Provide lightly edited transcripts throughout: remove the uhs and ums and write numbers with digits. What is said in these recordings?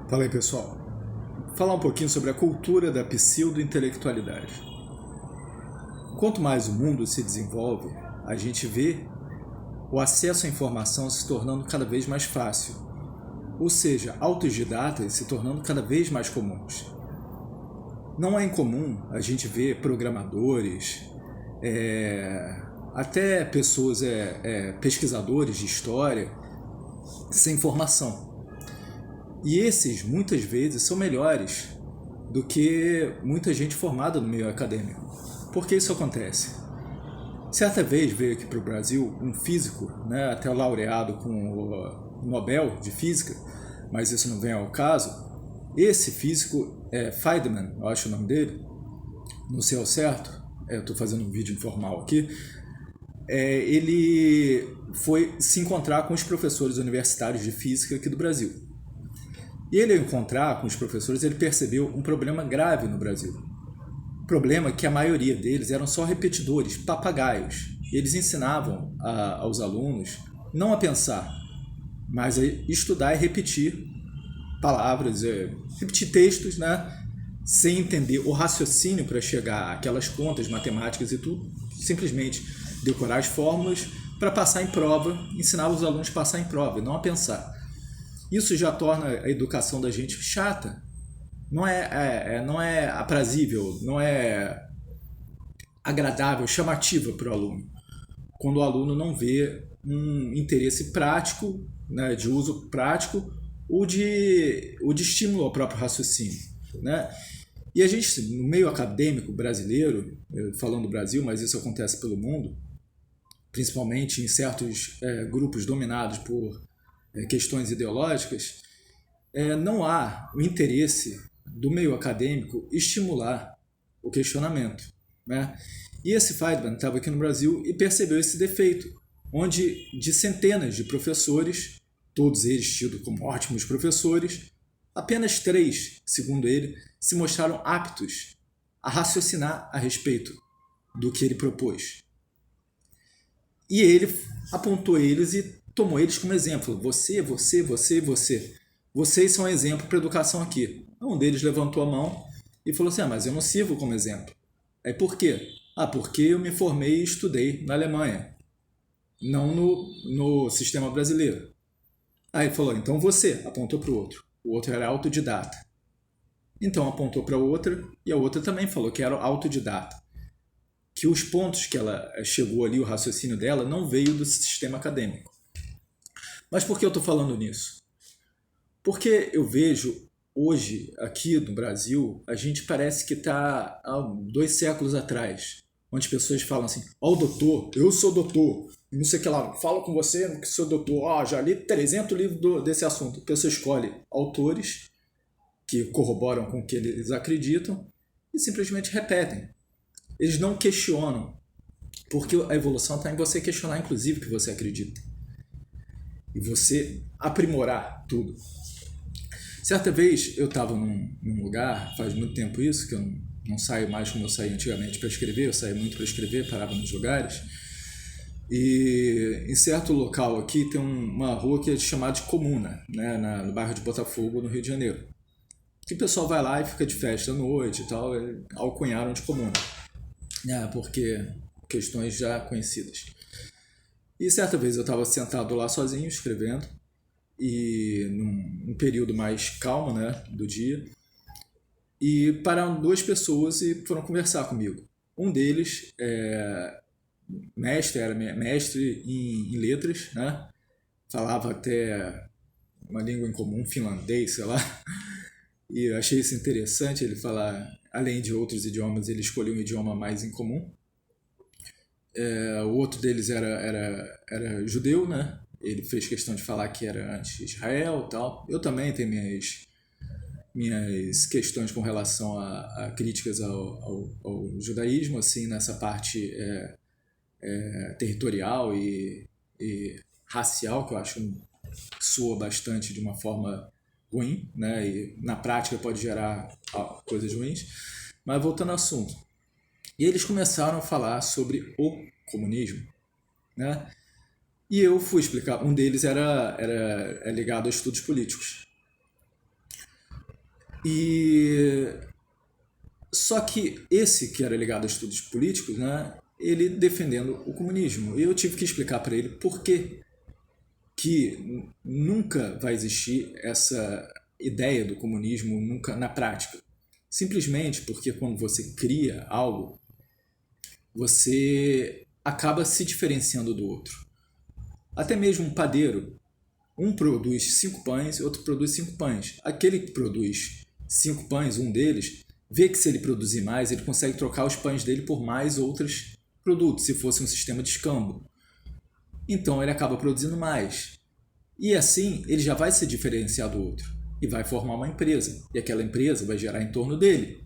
Fala aí, pessoal. Falar um pouquinho sobre a cultura da pseudo-intelectualidade. Quanto mais o mundo se desenvolve, a gente vê o acesso à informação se tornando cada vez mais fácil, ou seja, autodidatas se tornando cada vez mais comuns. Não é incomum a gente ver programadores, até pessoas, pesquisadores de história, sem formação. E esses, muitas vezes, são melhores do que muita gente formada no meio acadêmico. Por que isso acontece? Certa vez veio aqui para o Brasil um físico, né, até laureado com o Nobel de Física, mas isso não vem ao caso. Esse físico é Feynman, eu acho o nome dele, não sei ao certo, eu estou fazendo um vídeo informal aqui. Ele foi se encontrar com os professores universitários de física aqui do Brasil. E ele, ao encontrar com os professores, ele percebeu um problema grave no Brasil. O problema é que a maioria deles eram só repetidores, papagaios. E eles ensinavam aos alunos não a pensar, mas a estudar e repetir palavras, repetir textos, né? Sem entender o raciocínio para chegar àquelas contas matemáticas e tudo, simplesmente decorar as fórmulas para passar em prova, ensinar os alunos a passar em prova e não a pensar. Isso já torna a educação da gente chata. Não é aprazível, não é agradável, chamativa para o aluno. Quando o aluno não vê um interesse prático, né, de uso prático, ou de estímulo ao próprio raciocínio. Né? E a gente, no meio acadêmico brasileiro, falando do Brasil, mas isso acontece pelo mundo, principalmente em certos grupos dominados por questões ideológicas, não há o interesse do meio acadêmico estimular o questionamento. Né? E esse Feynman estava aqui no Brasil e percebeu esse defeito, onde de centenas de professores, todos eles tidos como ótimos professores, apenas 3, segundo ele, se mostraram aptos a raciocinar a respeito do que ele propôs. E ele apontou eles e tomou eles como exemplo. Você. Vocês são exemplo para a educação aqui. Um deles levantou a mão e falou assim, mas eu não sirvo como exemplo. Aí por quê? Porque eu me formei e estudei na Alemanha, não no sistema brasileiro. Aí falou, então você, apontou para o outro. O outro era autodidata. Então apontou para a outra e a outra também falou que era autodidata. Que os pontos que ela chegou ali, o raciocínio dela, não veio do sistema acadêmico. Mas por que eu estou falando nisso? Porque eu vejo hoje, aqui no Brasil, a gente parece que está há 2 séculos atrás, onde pessoas falam assim, ó, doutor, eu sou doutor, não sei o que lá, falo com você que sou doutor, já li 300 livros desse assunto. A pessoa escolhe autores que corroboram com o que eles acreditam e simplesmente repetem. Eles não questionam, porque a evolução está em você questionar, inclusive, o que você acredita. E você aprimorar tudo. Certa vez eu estava num lugar, faz muito tempo isso, que eu não saio mais como eu saía antigamente para escrever, eu saía muito para escrever, parava nos lugares. E em certo local aqui tem uma rua que é chamada de Comuna, né, no bairro de Botafogo, no Rio de Janeiro. Que o pessoal vai lá e fica de festa à noite e tal, alcunharam de Comuna. Porque questões já conhecidas. E certa vez eu estava sentado lá sozinho, escrevendo, e num período mais calmo, né, do dia, e pararam 2 pessoas e foram conversar comigo. Um deles era mestre em letras, né, falava até uma língua em comum, finlandês, sei lá, e eu achei isso interessante, ele falar, além de outros idiomas, ele escolheu um idioma mais em comum. O outro deles era judeu, né? Ele fez questão de falar que era anti-Israel e tal. Eu também tenho minhas questões com relação a críticas ao judaísmo, assim, nessa parte territorial e racial, que eu acho que soa bastante de uma forma ruim, né? E na prática pode gerar coisas ruins. Mas voltando ao assunto. E eles começaram a falar sobre o comunismo, né? E eu fui explicar. Um deles é ligado a estudos políticos. E só que esse que era ligado a estudos políticos, né, ele defendendo o comunismo. E eu tive que explicar para ele por que nunca vai existir essa ideia do comunismo nunca na prática. Simplesmente porque quando você cria algo, você acaba se diferenciando do outro. Até mesmo um padeiro, um produz 5 pães, outro produz 5 pães. Aquele que produz 5 pães, um deles, vê que se ele produzir mais, ele consegue trocar os pães dele por mais outros produtos, se fosse um sistema de escambo. Então ele acaba produzindo mais. E assim ele já vai se diferenciar do outro e vai formar uma empresa. E aquela empresa vai gerar em torno dele.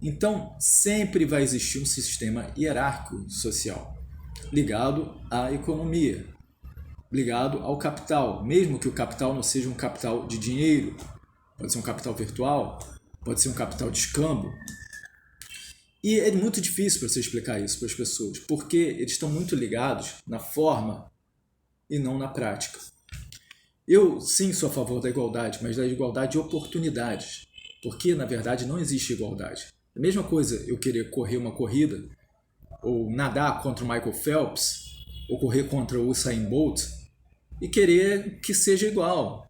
Então sempre vai existir um sistema hierárquico social ligado à economia, ligado ao capital, mesmo que o capital não seja um capital de dinheiro, pode ser um capital virtual, pode ser um capital de escambo. E é muito difícil para você explicar isso para as pessoas, porque eles estão muito ligados na forma e não na prática. Eu sim sou a favor da igualdade, mas da igualdade de oportunidades, porque na verdade não existe igualdade. A mesma coisa eu querer correr uma corrida, ou nadar contra o Michael Phelps, ou correr contra o Usain Bolt, e querer que seja igual,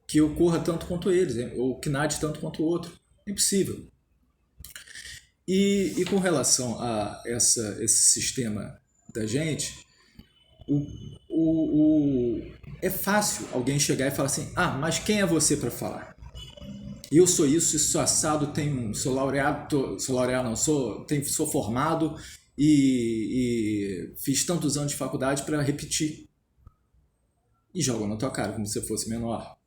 que eu corra tanto quanto eles, ou que nade tanto quanto o outro. É impossível. E com relação a esse sistema da gente, é fácil alguém chegar e falar assim, mas quem é você para falar? Eu sou isso, sou assado, sou laureado, não, sou formado e fiz tantos anos de faculdade para repetir. E jogam na tua cara como se você fosse menor.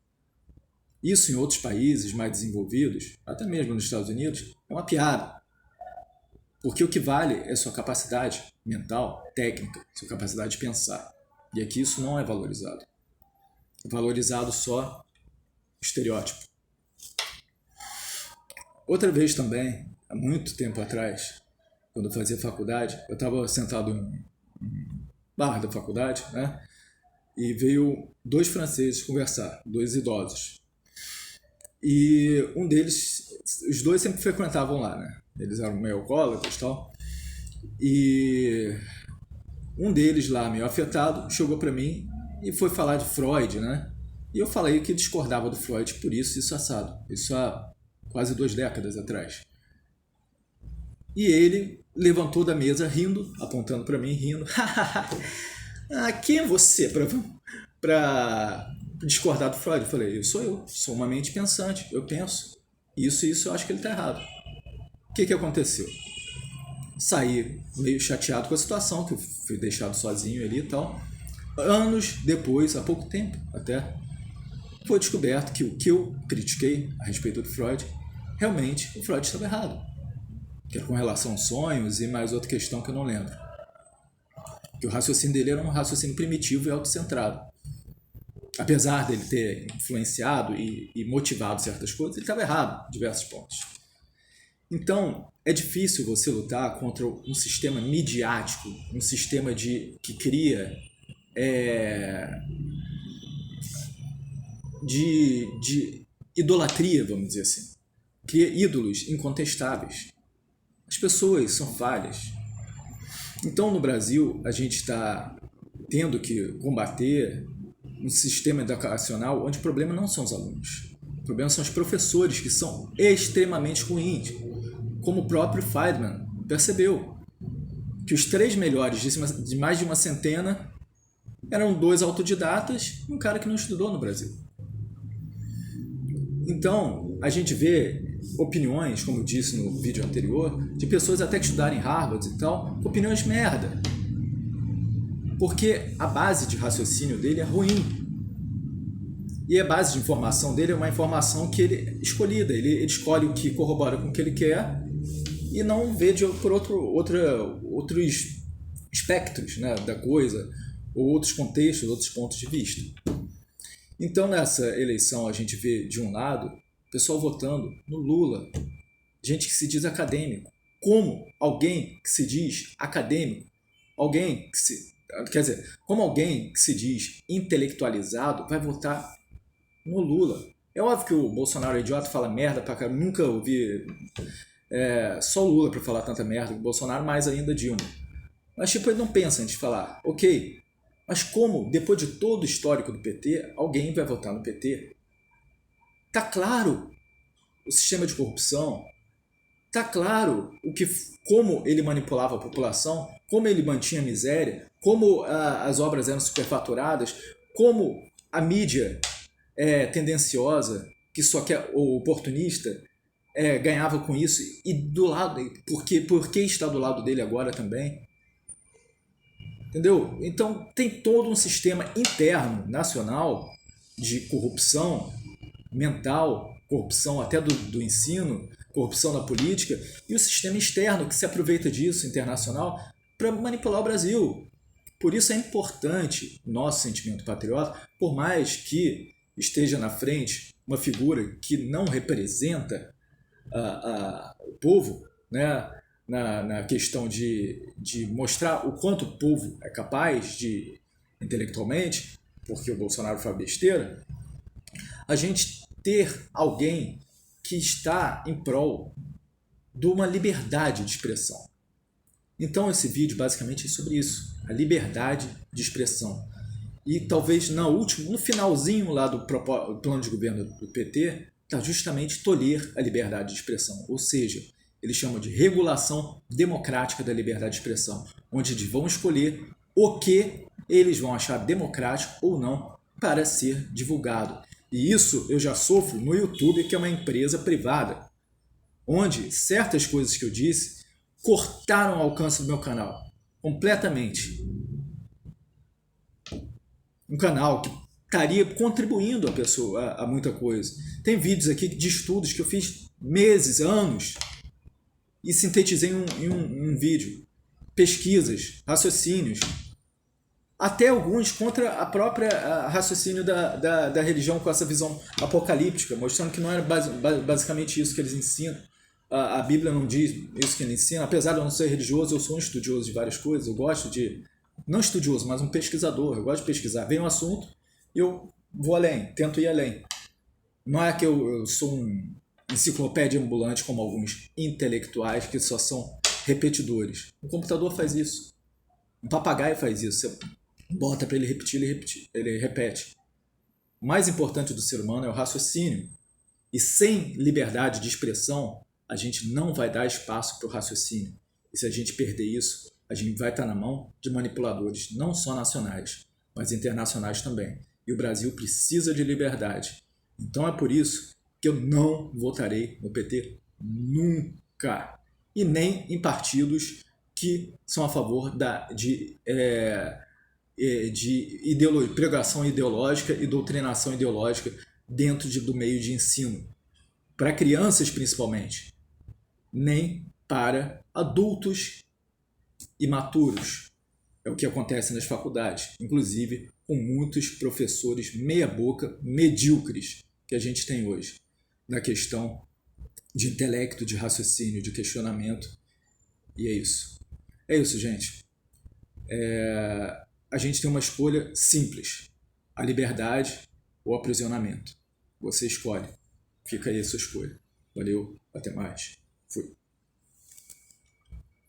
Isso em outros países mais desenvolvidos, até mesmo nos Estados Unidos, é uma piada. Porque o que vale é sua capacidade mental, técnica, sua capacidade de pensar. E aqui isso não é valorizado. É valorizado só o estereótipo. Outra vez também, há muito tempo atrás, quando eu fazia faculdade, eu estava sentado em bar da faculdade, né? E veio 2 franceses conversar, 2 idosos. E um deles, os 2 sempre frequentavam lá, né? Eles eram meio alcoólatras e tal. E um deles lá, meio afetado, chegou para mim e foi falar de Freud, né? E eu falei que discordava do Freud por isso assado. Isso há quase 2 décadas atrás. E ele levantou da mesa rindo, apontando para mim, rindo. Quem é você para discordar do Freud? Eu falei, eu sou uma mente pensante, eu penso. Isso eu acho que ele está errado. O que aconteceu? Saí meio chateado com a situação, que eu fui deixado sozinho ali e tal. Anos depois, há pouco tempo até, foi descoberto que o que eu critiquei a respeito do Freud, realmente o Freud estava errado. Que era com relação aos sonhos e mais outra questão que eu não lembro. Que o raciocínio dele era um raciocínio primitivo e autocentrado. Apesar dele ter influenciado e motivado certas coisas, ele estava errado em diversos pontos. Então, é difícil você lutar contra um sistema midiático, um sistema que cria de idolatria, vamos dizer assim. Cria ídolos incontestáveis. As pessoas são falhas. Então, no Brasil, a gente está tendo que combater um sistema educacional onde o problema não são os alunos. O problema são os professores, que são extremamente ruins. Como o próprio Feynman percebeu, que os 3 melhores de mais de uma centena eram 2 autodidatas e um cara que não estudou no Brasil. Então, a gente vê opiniões, como eu disse no vídeo anterior, de pessoas até que estudaram em Harvard e tal, opiniões merda. Porque a base de raciocínio dele é ruim. E a base de informação dele é uma informação que ele escolhida. Ele escolhe o que corrobora com o que ele quer e não vê por outros espectros, né, da coisa, ou outros contextos, outros pontos de vista. Então, nessa eleição, a gente vê, de um lado, o pessoal votando no Lula, gente que se diz acadêmico. Como alguém que se diz acadêmico, como alguém que se diz intelectualizado vai votar no Lula? É óbvio que o Bolsonaro é idiota, fala merda pra caramba. Nunca ouvi só Lula pra falar tanta merda. O Bolsonaro mais ainda Dilma. Mas tipo, ele não pensa antes de falar, ok, mas como, depois de todo o histórico do PT, alguém vai votar no PT? Tá claro o sistema de corrupção, tá claro como ele manipulava a população, como ele mantinha a miséria, como as obras eram superfaturadas, como a mídia tendenciosa, que só quer o oportunista, ganhava com isso, e do lado, por que está do lado dele agora também? Entendeu? Então tem todo um sistema interno, nacional, de corrupção mental, corrupção até do ensino, corrupção na política, e o sistema externo que se aproveita disso, internacional, para manipular o Brasil. Por isso é importante o nosso sentimento patriota, por mais que esteja na frente uma figura que não representa o povo, né? Na questão de mostrar o quanto o povo é capaz de intelectualmente, porque o Bolsonaro faz besteira, a gente ter alguém que está em prol de uma liberdade de expressão. Então esse vídeo basicamente é sobre isso, a liberdade de expressão. E talvez no finalzinho lá do plano de governo do PT, está justamente tolher a liberdade de expressão, ou seja, eles chamam de regulação democrática da liberdade de expressão, onde eles vão escolher o que eles vão achar democrático ou não para ser divulgado. E isso eu já sofro no YouTube, que é uma empresa privada, onde certas coisas que eu disse cortaram o alcance do meu canal completamente. Um canal que estaria contribuindo a pessoa a muita coisa. Tem vídeos aqui de estudos que eu fiz meses, anos, e sintetizei em um vídeo. Pesquisas, raciocínios, até alguns contra a própria raciocínio da religião com essa visão apocalíptica, mostrando que não era basicamente isso que eles ensinam. A Bíblia não diz isso que ele ensina. Apesar de eu não ser religioso, eu sou um estudioso de várias coisas. Eu gosto de... Não estudioso, mas um pesquisador. Eu gosto de pesquisar. Vem um assunto e eu vou além, tento ir além. Não é que eu sou um enciclopédia ambulante como alguns intelectuais que só são repetidores. O computador faz isso. Um papagaio faz isso. Você bota para ele repetir, ele repete. O mais importante do ser humano é o raciocínio. E sem liberdade de expressão, a gente não vai dar espaço para o raciocínio. E se a gente perder isso, a gente vai estar na mão de manipuladores, não só nacionais, mas internacionais também. E o Brasil precisa de liberdade. Então é por isso que eu não votarei no PT nunca. E nem em partidos que são a favor de pregação ideológica e doutrinação ideológica dentro do meio de ensino. Para crianças, principalmente. Nem para adultos imaturos. É o que acontece nas faculdades. Inclusive com muitos professores meia-boca, medíocres, que a gente tem hoje, na questão de intelecto, de raciocínio, de questionamento. E é isso. É isso, gente. A gente tem uma escolha simples. A liberdade ou aprisionamento. Você escolhe. Fica aí a sua escolha. Valeu, até mais. Fui.